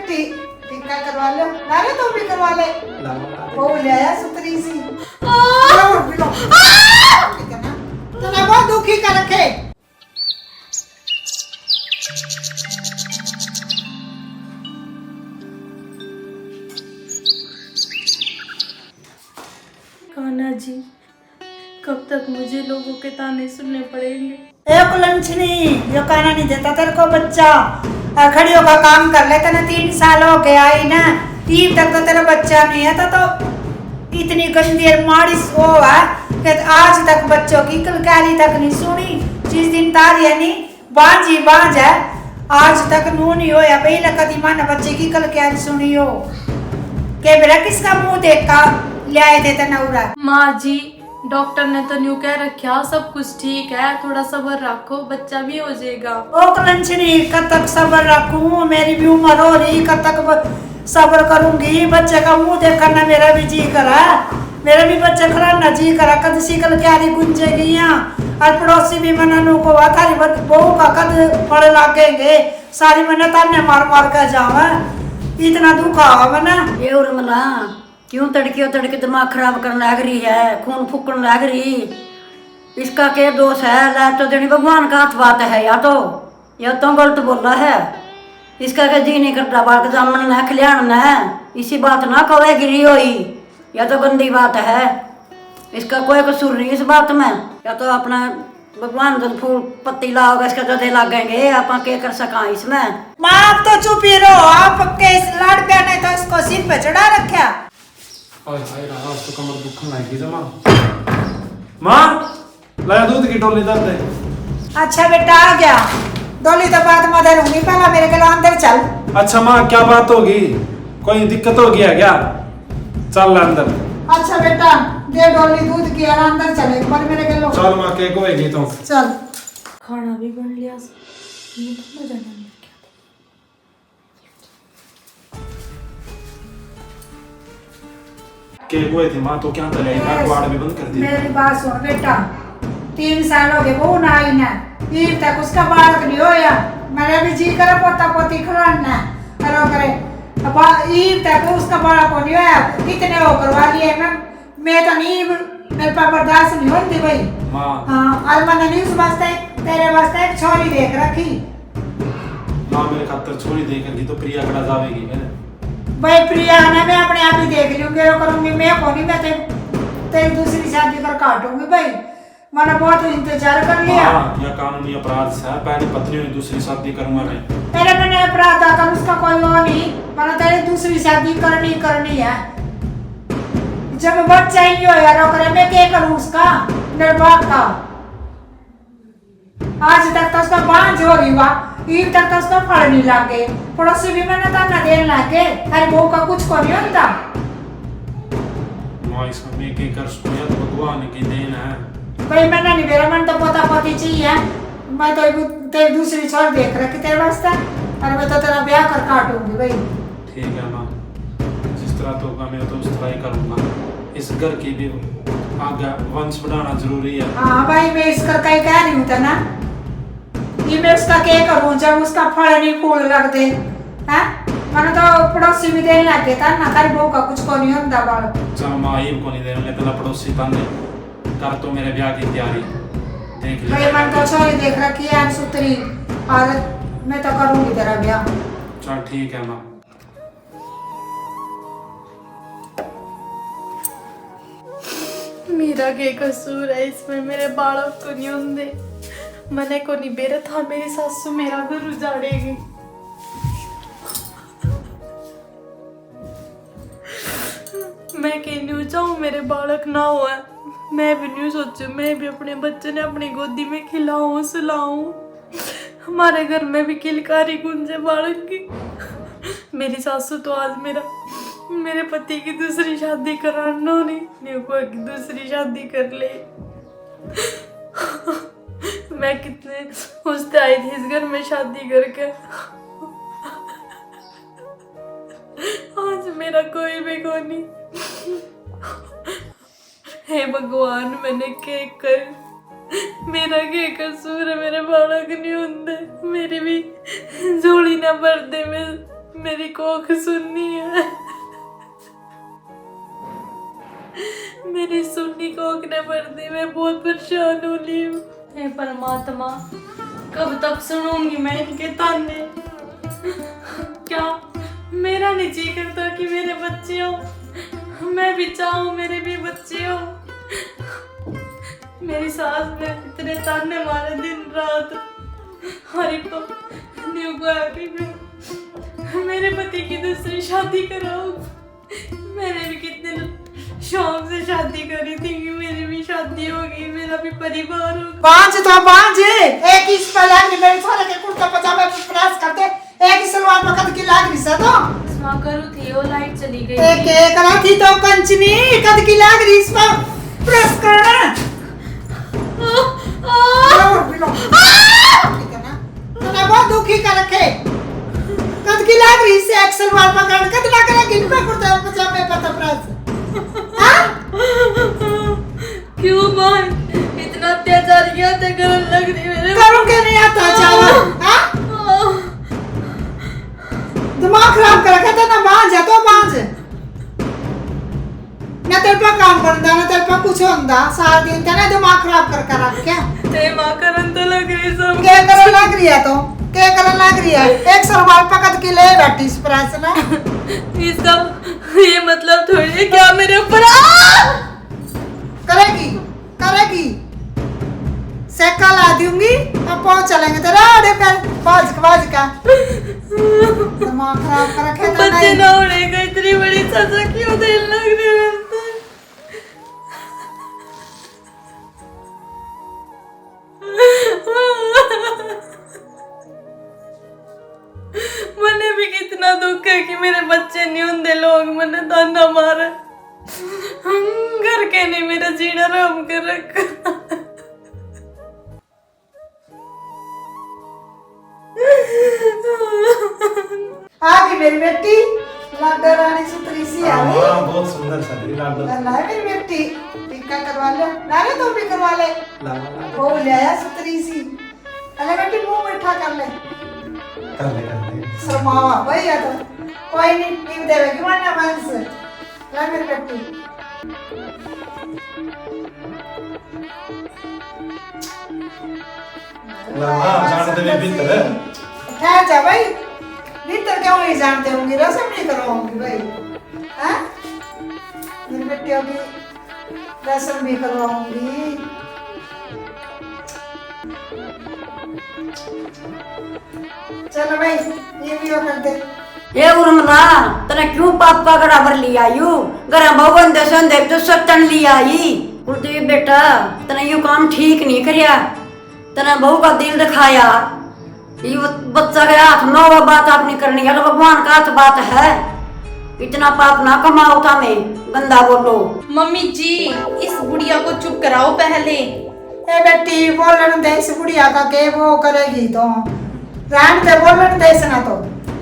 टीका करवा लो, नारे तो भी करवा ले। वो ले आया सुतरी सी। ठीक है ना? तो ना बहुत दुखी कर रखे। कान्हा जी, कब तक मुझे लोगों के ताने सुनने पड़ेंगे? ए कुलंछनी, यो काना नहीं देता तेरे को बच्चा। खड़ियों का काम कर लेता ना, 3 साल हो गए आई ना, तीन तक तो तेरा बच्चा नहीं है तो इतनी गंदी माड़ी वो है कि आज तक बच्चों की कलकारी तक नहीं सुनी। जिस दिन तारी है नहीं बांझी बांझ है, आज तक नू नहीं हो या पहले कदी माना बच्चे की कलकारी सुनी हो के बेटा किसका मुंह देखा ले आए थे तनौरा। माँ जी, डॉक्टर ने तो न्यू कह रखा सब कुछ ठीक है, थोड़ा सब्र रखो, बच्चा भी हो जाएगा। ओ कलंछनी, कब तक सब्र रखूं? मेरी भी उम्र हो रही, कब तक सब्र करूंगी? बच्चे का मुंह देखकर ना मेरा भी जी करा, मेरा भी बच्चा खड़ा ना जी करा। कद सिकल क्यारी गुंजेगी यहाँ, और पड़ोसी भी मनानू को थारी बहू का कद पड़ लागेंगे, सारी मना ताने मार मार कर जावा, इतना दुख आवा मना। ये उर्मिला क्यों तड़के दिमाग खराब करने लग रही है, खून फूकने लग रही? इसका क्या दोष है? लाइफ तो देनी भगवान का हाथ बात है, या तो गलत बोल रहा है। इसका क्या जी नहीं करता बाल जामन है खिलान है, इसी बात ना कवे गिरी हुई, या तो गंदी बात है। इसका कोई कसूर नहीं इस बात में, या तो अपना भगवान जब फूल पत्ती लाओगे इसका जदे लागेंगे, आप क्या कर सका इसमें? माँ आप तो चुप ही रहो, आप के इस लाड़ प्यार ने तो इसको सिर पे चढ़ा रखा। हाय आज तो कमर दुखने लगी जमा। माँ लाया दूध की टोली दर्द है। अच्छा बेटा आ गया, डोली तो बात मदर होगी, पहला मेरे के अंदर चल। अच्छा माँ क्या बात होगी, कोई दिक्कत होगी है क्या? चल अंदर। अच्छा बेटा दे डोली दूध की, और अंदर चले एक बार मेरे के लो। चल माँ केक होएगी तो चल। खाना भी बन लिया, ये तो मजा नहीं। केक हुए थी माँ तो क्या करे, बाड़ भी बंद कर दी। मेरी बात सुन बेटा, 3 साल हो गए वो ना आई ना, ईद तक उसका बालक नहीं होया। मेरा भी जी करे पोता पोती खिलाना करो करे, अब ईद तक उसका बालक नहीं होया। कितने हो करवा लिए मैं तो नहीं, मेरे पास बर्दाश्त नहीं होती भाई। हाँ और मैंने नहीं उस वास्ते तेरे वास्ते एक छोरी देख रखी। माँ मेरे खातर छोरी देख रखी तो प्रिया कड़ा जावेगी मेरे भाई। प्रिया ना मैं अपने आप ही देख लूंगी और करूंगी, मैं कौन ही मैं तेरी दूसरी शादी कर काटूंगी भाई। मैंने बहुत इंतजार कर लिया। यह कानूनी अपराध है, पहली पत्नी हुई दूसरी शादी करूंगा मैं। तेरे मैंने अपराध आता उसका कोई वो नहीं, मैंने तेरी दूसरी शादी करनी है। जब बच्चा ही हो यार करे मैं क्या करूं उसका निर्वाह का। आज तक तो उसका बांझ हो रही हुआ, ईद तक तो उसका फल नहीं लागे, पड़ोसी भी मैंने ताना देने लागे, अरे बहू का कुछ को नहीं होता। माँ इसमें मैं क्या कर सकूं, या तो भगवान की देन है भाई। मैंने नहीं, मेरा मन तो पोता पोती चाहिए। मैं तो तेरी दूसरी छोर देख रखी तेरे वास्ते, और मैं तो तेरा ब्याह कर काटूंगी भाई। ठीक है माँ, जिस तरह तो होगा मैं तो उस तरह ही करूंगा। इस घर की भी आगे वंश बढ़ाना जरूरी है। हाँ भाई मैं इस कर कहीं कह रही हूँ तो ना, ये मैं उसका क्या करूँ जब उसका फल नहीं फूल लग दे हैं। मैंने तो पड़ोसी भी देने लगे था ना, तारी बहू का कुछ को नहीं होता बाल। चल माँ ये को नहीं देने पहला पड़ोसी ताने कर तो मेरे ब्याह की तैयारी देख ले। भाई मैंने तो छोरी देख रखी है सुतरी, और मैं तो करूँगी तेरा ब्याह। चल ठीक है माँ। मेरा क्या कसूर है इसमें, मेरे बालक को नहीं होंगे, मने को नहीं बेरा था, मेरी सासू मेरा घर उजाड़ेगी। मैं कहीं नहीं चाहूँ मेरे बालक ना हो, मैं भी नहीं सोचू मैं भी अपने बच्चे ने अपनी गोदी में खिलाऊं सुलाऊं, हमारे घर में भी किलकारी गुंजे बालक की। मेरी सासू तो आज मेरे पति की दूसरी शादी कराना नहीं को दूसरी शादी कर ले। मैं कितने खुश आई थी इस घर में शादी करके, आज मेरा कोई भी को नहीं। हे भगवान मैंने क्या कर, मेरा क्या कसूर है, मेरे बालक नहीं होंगे, मेरी भी झोली ना भर दे। मैं मेरी कोख सुननी है। मेरी सुन्नी कोख ने भर दी, मैं बहुत परेशान हो रही हूँ। हे परमात्मा, कब तक सुनूंगी मैं इनके ताने? क्या मेरा नहीं जी करता कि मेरे बच्चे हो? मैं भी चाहूँ मेरे भी बच्चे हो। मेरी सास ने इतने ताने मारे दिन रात, हरी तो न्यू को आके मेरे पति की दूसरी शादी कराओ। मैंने भी कितने शौक से शादी करी थी कि मेरी भी शादी होगी, मेरा भी परिवार होगा। पांच एक इस पर लाग मेरे सारे के कुर्ता पजामा पे प्रेस करते, एक ही सलवार पकड़ के लाग रही सा तो मां करू थी, वो लाइट चली गई। एक राती तो कंचनी कद की लाग रही इस पर प्रेस करना। तो बहुत दुखी कर रखे, कद की लाग रही से एक सलवार पकड़ कद लाग रहा गिन पे कुर्ता पजामे पे तो प्रेस। क्यों मां इतना अत्याचार किया ते गरम लग रही मेरे? करूं के नहीं आता चावा, हां दिमाग खराब कर रखा था ना। बांझ है तो बांझ ना, तेरे पर काम करता ना तेरे पर कुछ होता सारा दिन तेरा दिमाग खराब कर रख क्या ते मां करन तो लग रही सब। क्या करन लग रही है? तो क्या करन लग रही है? एक सलवार पकड़ के ले बैठी इस प्रेस ना। इसका ये मतलब थोड़ी है क्या मेरे ऊपर करेगी सेका ला दूंगी। अब पहुंच चलेंगे तेरा आड़े पर बाज का दिमाग खराब कर रखे था। बच्चे ना उड़ेगा, इतनी बड़ी सजा क्यों देने लग रही है? मने भी कितना दुख है कि मेरे बच्चे नहीं होंगे, लोग मने ताना मारे, घर के नहीं मेरा जीना आराम कर रखा। आगे मेरी बेटी लाडो रानी सुतरी सी आ गई। हां बहुत सुंदर सदी लाडो। अल्लाह मेरी बेटी टीका करवा ले, नारे तो भी करवा ले। वो ले आया सुतरी सी। अल्लाह बेटी मुंह मीठा कर ले। कर ले शर्मावा वही है तो कोई नहीं नींद देवेगी वरना बंस। ला मेरी बेटी जान दे भीतर ठहर जा भाई, भीतर क्यों नहीं जानते होंगे? रसम नहीं करवाऊंगी भाई, हैं? मेरी बेटियों की रसम भी करवाऊंगी। चलो भाई ये भी कर दे। ये उर्मिला तने क्यों पाप का गड़ा भर लिया यू? गरा भवन दे संदे तो सत्तन लिया ही। कुलदीप बेटा तने यू काम ठीक नहीं करिया, तने बहू का दिल दिखाया। ये बच्चा के हाथ नौ बात आपने करनी है तो भगवान का हाथ बात है। इतना पाप ना कमाओ था में गंदा बोलो। मम्मी जी इस बुढ़िया को चुप कराओ पहले। ए बेटी बोलन दे इस बुढ़िया का के वो करेगी तो रान दे बोलन दे इसना तो।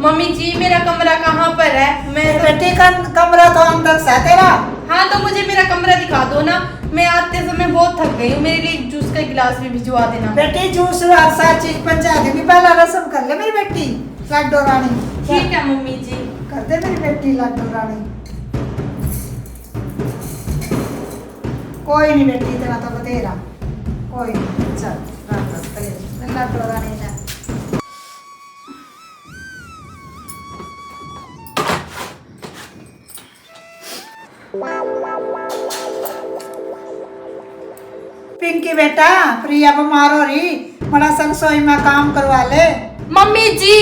मम्मी जी मेरा कमरा कहाँ पर है? मैं बेटी का कमरा तो अंदर से तेरा। हाँ तो मुझे मेरा कमरा दिखा दो ना, मैं आते समय बहुत थक गई हूँ, मेरे लिए जूस का गिलास भी भिजवा देना। बेटी जूस और सारी चीज पहुंचा देंगी, पहला रसम कर ले मेरी बेटी लाडो रानी। ठीक है मम्मी जी। कर दे मेरी बेटी लाडो रानी। कोई नहीं बेटी इतना तो बतेरा, कोई नहीं चल रात करे लाडो रानी ने। पिंकी बेटा प्रिया बीमार हो रही, बड़ा संसोई में काम करवा ले। मम्मी जी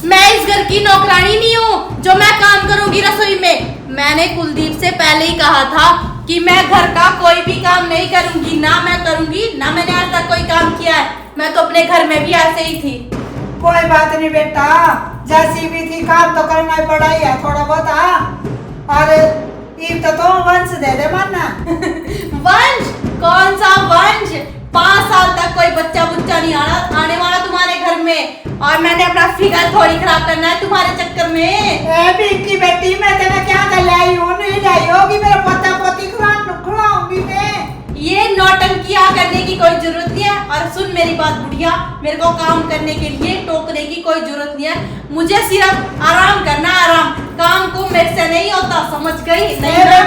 मैं इस घर की नौकरानी नहीं हूँ जो मैं काम करूंगी रसोई में। मैंने कुलदीप से पहले ही कहा था कि मैं घर का कोई भी काम नहीं करूंगी, ना मैं करूंगी ना मैंने आज तक कोई काम किया है। मैं तो अपने घर में भी ऐसे ही थी। कोई बात नहीं बेटा, जैसी भी थी काम तो करना ही पड़ा ही है थोड़ा बहुत। और ईब तो वंश दे दे मानना। वंश? कौन सा वंश? 5 साल तक कोई बच्चा बुच्चा नहीं आने वाला तुम्हारे घर में, और मैंने अपना फिगर थोड़ी खराब करना है तुम्हारे चक्कर में। ए पिंकी बेटी मैं तेरा क्या कर लाई हूं? नहीं लाई होगी मेरा पोता पोती खिलाऊंगी मैं। ये नौटंकियां करने की कोई जरूरत नहीं है। और सुन मेरी बात बुढ़िया, मेरे को काम करने के लिए टोकने की कोई जरूरत नहीं है। मुझे सिर्फ आराम करना, आराम। काम को मेरे से नहीं होता, समझ गई? नहीं ना?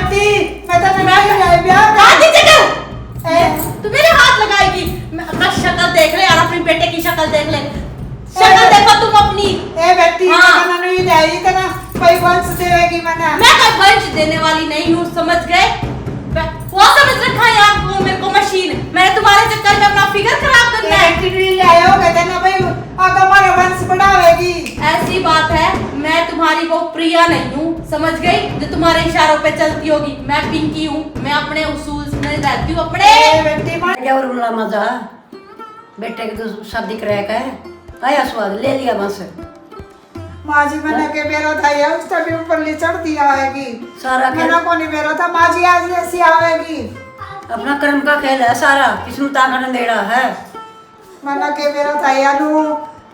तू मेरे हाथ लगाएगी? अपना शक्ल देख ले और अपने बेटे की शक्ल देख ले। शक्ल देखो तुम अपनी। कोई वंश देगी मना। मैं कोई वंश देने वाली नहीं हूँ, समझ गए? वो समझ रखा है आपको मेरे को मशीन। मैंने तुम्हारे चक्कर में अपना फिगर खराब करना है। वंश बढ़ावेगी। ऐसी बात है, मैं तुम्हारी वो प्रिया नहीं हूँ, समझ गई? जो तुम्हारे इशारों पे चलती होगी। मैं पिंकी हूँ, मैं अपने उसूल में रहती हूँ अपने। क्या और बोला मजा बेटे की तो शादी कराया का है, आया स्वाद ले लिया बस। माजी मना के बेरो था या उस तभी ऊपर ले चढ़ दिया आएगी। सारा मना को नहीं बेरो था, माजी आज ऐसी आवेगी। अपना कर्म का खेल है सारा, किस्मत आकर दे रहा है। मना के बेरो था या नु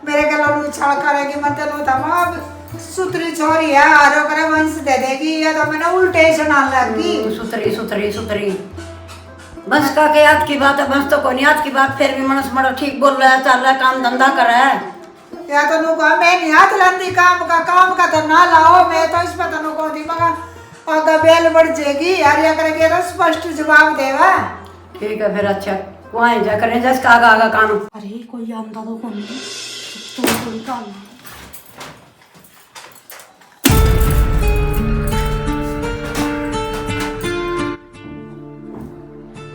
मेरे गलों नु छाड़ करेगी मत नु था मां सुतरी छोरी है आरो करे वंश दे देगी या तो मैंने उल्टे सुना लगी। सुतरी सुतरी सुतरी बस का के याद की बात है, बस तो कोई याद की बात। फिर भी मनस मड़ा ठीक बोल रहा है, चल रहा है, काम धंधा कर रहा है। या तो नु कहा मैं नहीं हाथ लांदी काम का तो ना लाओ। मैं तो इस पता नु को दी मगा आगा बेल बढ़ जाएगी यार, या करेगे तो स्पष्ट जवाब देवा। ठीक है फिर, अच्छा वहाँ जा करें जस का आगा काम। अरे कोई आंदा तो कौन नहीं, तुम निकाल।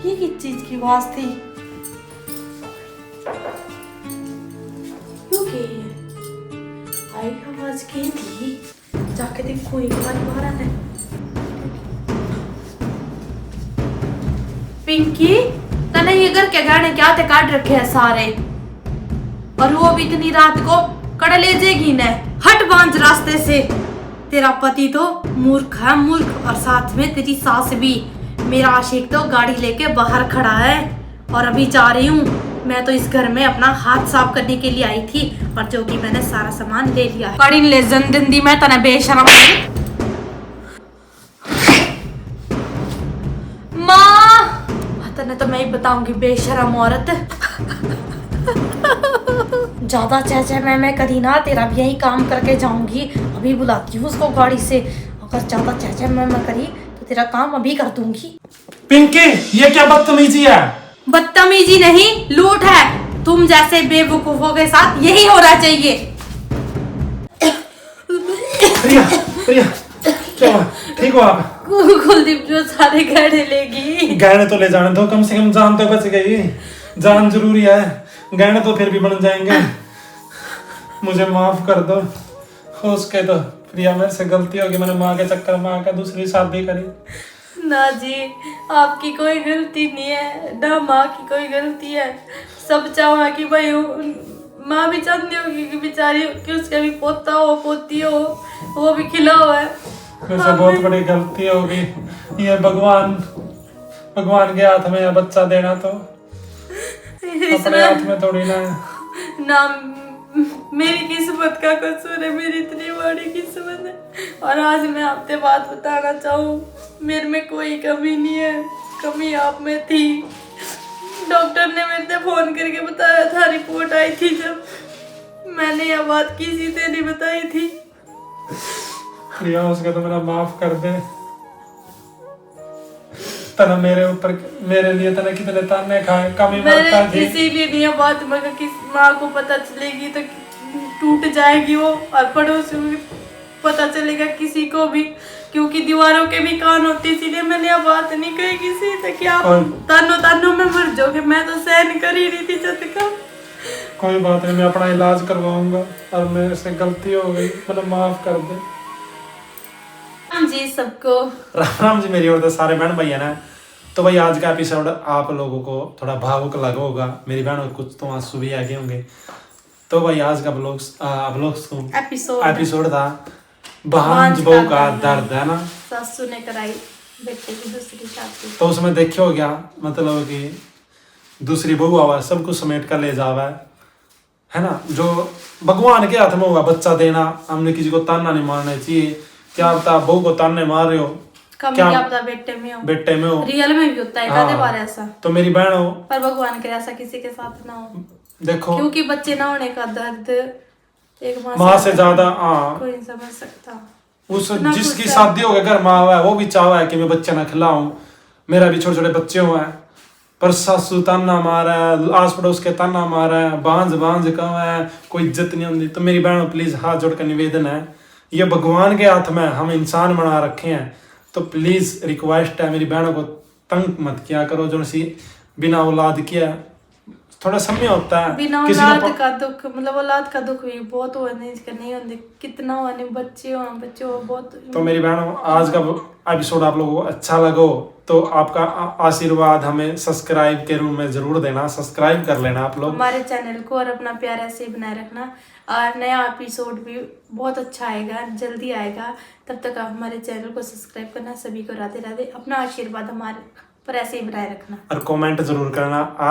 ये किस चीज की आवाज थी? क्यों की है? आई आवाज की थी? जाके देखो एक बार बाहर आने। पिंकी, तने ये घर के गाने क्या थे काट रखे हैं सारे, और वो भी इतनी रात को कड़े ले जाएगी न। हट बांझ रास्ते से। तेरा पति तो मूर्ख है, मूर्ख, और साथ में तेरी सास भी। मेरा आशिक तो गाड़ी लेके बाहर खड़ा है और अभी जा रही हूँ। मैं तो इस घर में अपना हाथ साफ करने के लिए आई थी, और जो कि मैंने सारा सामान ले लिया है। गाड़ी ले जिंदी मैं तने बेशरम। माँ, तने तो मैं ही बताऊंगी बेशरम औरत। ज्यादा चहचह मैं करी ना, तेरा भी यही काम करके जाऊंगी। अभी बुलाती हूँ उसको गाड़ी से। अगर ज्यादा चहचह मैं करी तो तेरा काम अभी कर दूंगी। पिंकी, ये क्या बदतमीजी है? बदतमीजी नहीं, लूट है। तुम जैसे बेवकूफों के साथ यही होना चाहिए। प्रिया, प्रिया, क्या हुआ? ठीक हो आप? कुलदीप जो सारे गहने लेगी। गहने तो ले जाने दो, कम से कम जान तो बच गई। जान जरूरी है, गहने तो फिर भी बन जाएंगे। मुझे माफ कर दो। हो सके तो प्रिया, मेरे से गलती होगी, मैंने माँ के चक्कर में आकर दूसरी शादी करी। ना जी, आपकी कोई गलती नहीं है, ना माँ की कोई गलती है। सब चाहा कि भाई माँ भी चाहती होगी कि बेचारी कि उसका भी पोता हो पोती हो, वो भी खिला हुआ है। मुझसे बहुत बड़ी गलती होगी। ये भगवान के हाथ में है बच्चा देना, तो अपने हाथ में थोड़ी ना है। ना मेरी किस्मत का कसूर है, मेरी इतनी बड़ी किस्मत है। और आज मैं आपसे बात बताना चाहूँ, मेरे में कोई कमी नहीं है, कमी आप में थी। डॉक्टर ने मेरे से फोन करके बताया था, रिपोर्ट आई थी जब, मैंने यह बात किसी से नहीं बताई थी। प्रिया, उसका तो मेरा माफ कर दे। तना मेरे लिए तना कितने ताने खाए, कमी मरता थी। इसीलिए नहीं बात मगर किस माँ को पता चलेगी तो टूट जाएगी वो, और पड़ोसियों को पता चलेगा किसी को भी, क्योंकि दीवारों के भी कान होते, इसीलिए मैंने यह बात नहीं कही किसी से कि आप तानों में मर जाओगे। मैं तो सहन कर ही नहीं थी झटका। कोई बात नहीं, मैं अपना इलाज करवाऊंगा, और मेरे से गलती हो गई, मतलब माफ कर दे। राम जी सबको। राम राम जी मेरी ओर से सारे बहन भैया ना। तो भाई आज का एपिसोड आप लोगों को थोड़ा भावुक लगा होगा, मेरी बहनों कुछ तो आंसू भी आ गए होंगे। तो भाई आज का एपिसोड था भांज बहू का दर्द, है ना। सासू ने कराई बेटे की दूसरी शादी। तो उसमें देखियो हो गया, मतलब कि दूसरी बहू आवा सब कुछ समेट कर ले जावा है ना। जो भगवान के हाथ में हुआ बच्चा देना, हमने किसी को ताना नहीं मारना चाहिए। क्या बता बहू को ताने मार रहे हो, कमी क्या- क्या पता बेटे में हो, बेटे में हो। रियल में भी होता है हाँ, कई बार ऐसा, तो मेरी बहन हो, पर भगवान करे ऐसा किसी के साथ ना हो, देखो क्योंकि बच्चे ना होने का दर्द एक माँ से ज्यादा हाँ कोई नहीं समझ सकता। उस इतना जिसकी कुछ है। शादी हो गया घर माँ हुआ है वो भी चाहवा है कि मैं बच्चा ना खिलाऊं, मेरा भी छोटे छोटे बच्चे हुए हैं, पर सासू ताना मारा है, आस पड़ोस के ताना मारा है, बांझ बांझ कहा है, कोई इज्जत नहीं होती। तो मेरी बहनों प्लीज हाथ जोड़ कर निवेदन है, ये भगवान के हाथ में, हम इंसान बना रखे हैं, तो प्लीज रिक्वेस्ट है मेरी बहनों को तंग मत किया करो। जो सी बिना औलाद किया थोड़ा समय होता है बिना किसी औलाद को का दुख, मतलब औलाद का दुख भी बहुत हो नहीं होते, कितना होने बच्चे हो बहुत। तो मेरी बहनों आज का एपिसोड आप लोगों को अच्छा लगो तो आपका आशीर्वाद हमें सब्सक्राइब के रूम में जरूर देना, सब्सक्राइब कर लेना आप लोग हमारे चैनल को, और अपना प्यार ऐसे ही बनाए रखना। और नया एपिसोड भी बहुत अच्छा आएगा, जल्दी आएगा, तब तक आप हमारे चैनल को सब्सक्राइब करना। सभी को राधे राधे, अपना आशीर्वाद हमारे पर ऐसे ही बनाए रखना और कमेंट जरूर करना।